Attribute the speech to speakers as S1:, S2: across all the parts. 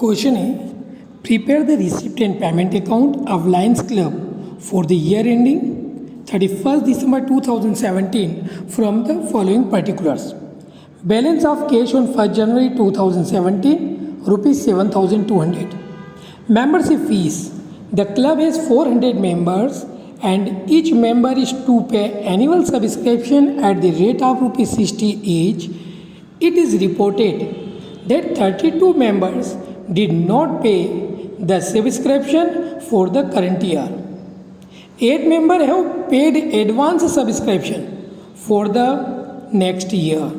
S1: Question A. Prepare the receipt and payment account of Lions Club for the year ending 31st December 2017 from the following particulars. Balance of cash on 1st January 2017 rupees 7,200. Membership fees. The club has 400 members and each member is to pay annual subscription at the rate of rupees 60 each. It is reported that 32 members did not pay the subscription for the current year. 8 members have paid advance subscription for the next year.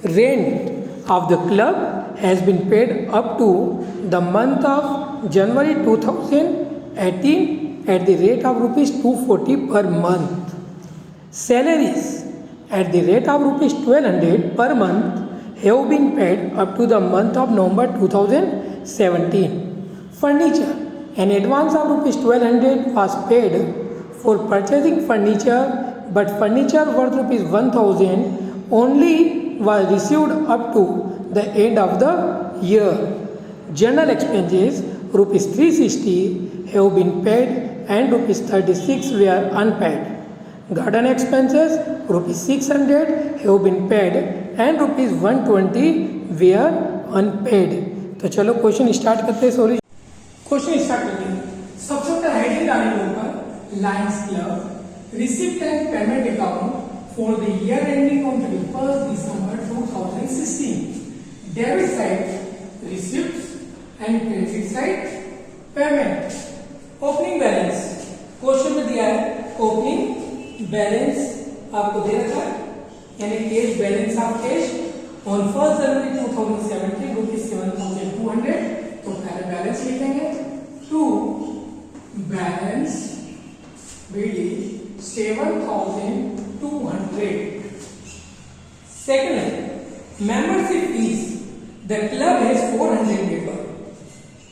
S1: Rent of the club has been paid up to the month of January 2018 at the rate of rupees 240 per month. Salaries at the rate of rupees 1200 per month have been paid up to the month of November 2017. Furniture. An advance of rupees 1200 was paid for purchasing furniture, but furniture worth rupees 1000 only was received up to the end of the year. General expenses rupees 360 have been paid and rupees 36 were unpaid. Garden expenses rupees 600 have been paid and rupees 120 were unpaid. तो चलो question start करते हैं. Sorry question start करते हैं. सबसे पहले heading डालेंगे ऊपर Lions club receipt and payment account for the year ending on 31st December 2016. Debit side receipt and credit side payment. Opening balance question में दिया है. ओपनिंग बैलेंस आपको दे रखा है यानी cash balance of cash on 1st January 2017 rupees 7,200. तो पहले balance लिखेंगे. To balance b 7,200. सेकंड है membership fees. The club has 400 members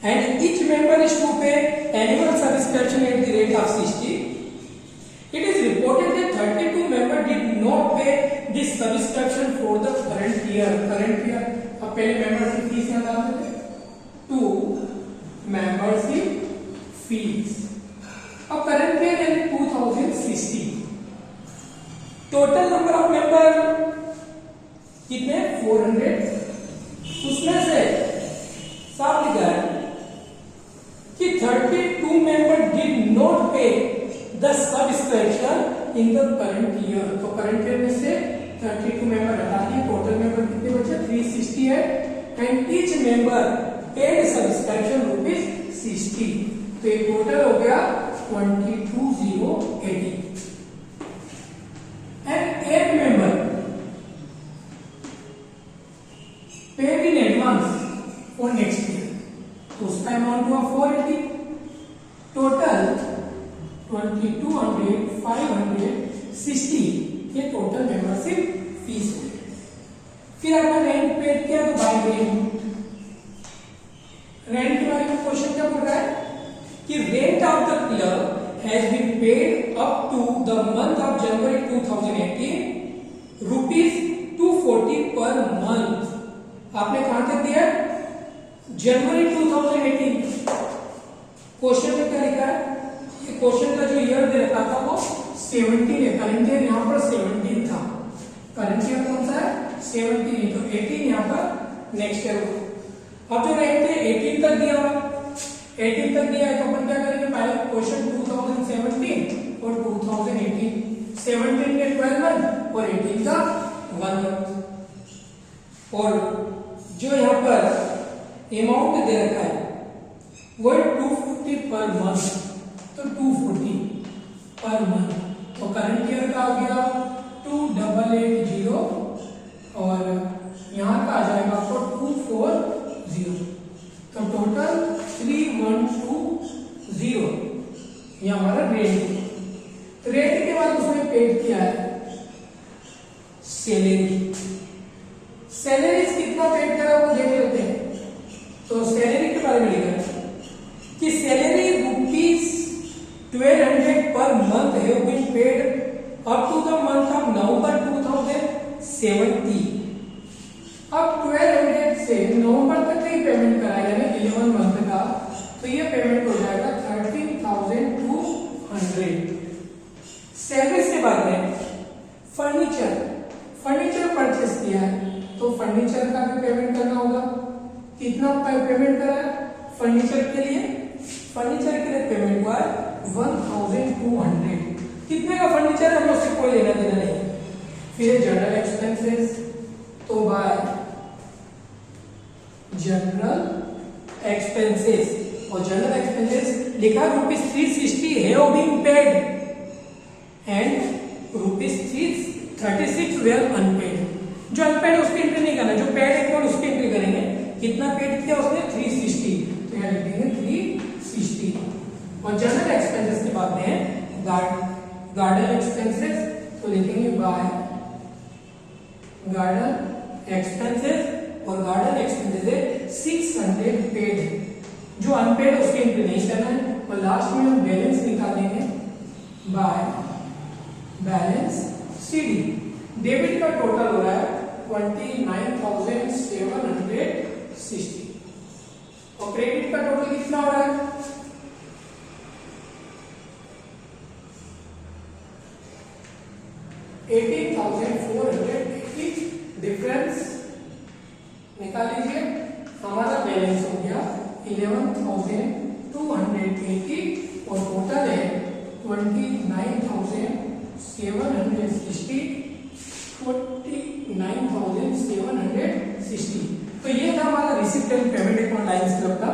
S1: and each member is to pay annual subscription at the rate of 60. It is reported that 32 members did not pay this subscription for the current year. अब पहले membership fees यहाँ डाल देते. To membership fees. अब current year यानी 2016. Total number of member कितने 400. उसमें से साफ लिखा है कि 32 मेंबर डिड नॉट पे the subscription in the current year. तो करंट ईयर में से 32 मेंबर हटा दिए. टोटल मेंबर कितने बचे 360 है and each member paid subscription rupees 60. तो ये टोटल हो गया 22,080 and 8 member paid in advance for next year. तो उसका अमाउंट हुआ 480. टोटल 2200 560 ये टोटल मेंबरशिप फीस हो गई. फिर आपने रेंट पेड किया तो बाय रेंट. रेंट के बारे में क्वेश्चन क्या बोल रहा है कि rent of the club has been paid up to the month of January 2018 rupees 240 per month. आपने कहां तक दिया जनवरी 2018. क्वेश्चन में क्या लिखा है कि क्वेश्चन का जो ईयर दे रखा था वो 17 है. करंट ईयर यहाँ पर 17 था. करंट ईयर कौन सा है 17. तो 18 यहाँ पर नेक्स्ट ईयर होगा. अब जो रेंट है 18 तक दिया हुआ 18 तक दिया है तो अपन क्या करेंगे पहले क्वेश्चन 2017 और 2018. 17 के 12 मंथ और 18 का 1 मंथ. और जो यहाँ पर अमाउंट दे रखा है वो 250 पर मंथ. तो 240 पर मंथ. तो करंट ईयर का आ गया 2880 और यहाँ का आ जाएगा आपको 240. तो टोटल 3120 ये हमारा रेंट. रेंट के बाद उसने पेड किया है सैलरी. सैलरी कितना पेड करा वो देख लेते हैं. तो सैलरी के बारे में लिखा कि सैलरी रुपीज 1200 पर month have been paid up to the month of November 2017. अब 1200 से नवंबर तो ये पेमेंट हो जाएगा 13,200। सैलरी से बाद में फर्नीचर परचेस किया है तो फर्नीचर का भी पेमेंट करना होगा। कितना पेमेंट करा है फर्नीचर के लिए पेमेंट हुआ है 1,200। कितने का फर्नीचर है हमें उससे कोई लेना देना नहीं। फिर जनरल एक्सपेंसेस, तो बाय जनरल एक्सपेंसेस, और जनरल एक्सपेंसेस लिखा ₹360 have been paid and ₹36 were unpaid. जो अनपेड उसकी एंट्री नहीं करना, जो पेड है केवल उसकी एंट्री करेंगे। कितना पेड किया उसने 360, तो यहाँ लिखेंगे 360। और जनरल एक्सपेंसेस की बात है गार्डन एक्सपेंसेस, तो लिखेंगे बाय गार्डन एक्सपेंसेस, और गार्डन एक्सपेंसेस है 600 पेड। जो अनपेड उसकी एंट्री नहीं करना है। और लास्ट में हम बैलेंस निकालेंगे बाय बैलेंस सीडी। डेबिट का टोटल हो रहा है 29,760 और क्रेडिट का टोटल कितना हो रहा है 18,480। डिफरेंस निकाल लीजिए। हमारा बैलेंस हो गया 11,280 और टोटल है 29,760। तो ये था हमारा receipt and payment account lines club का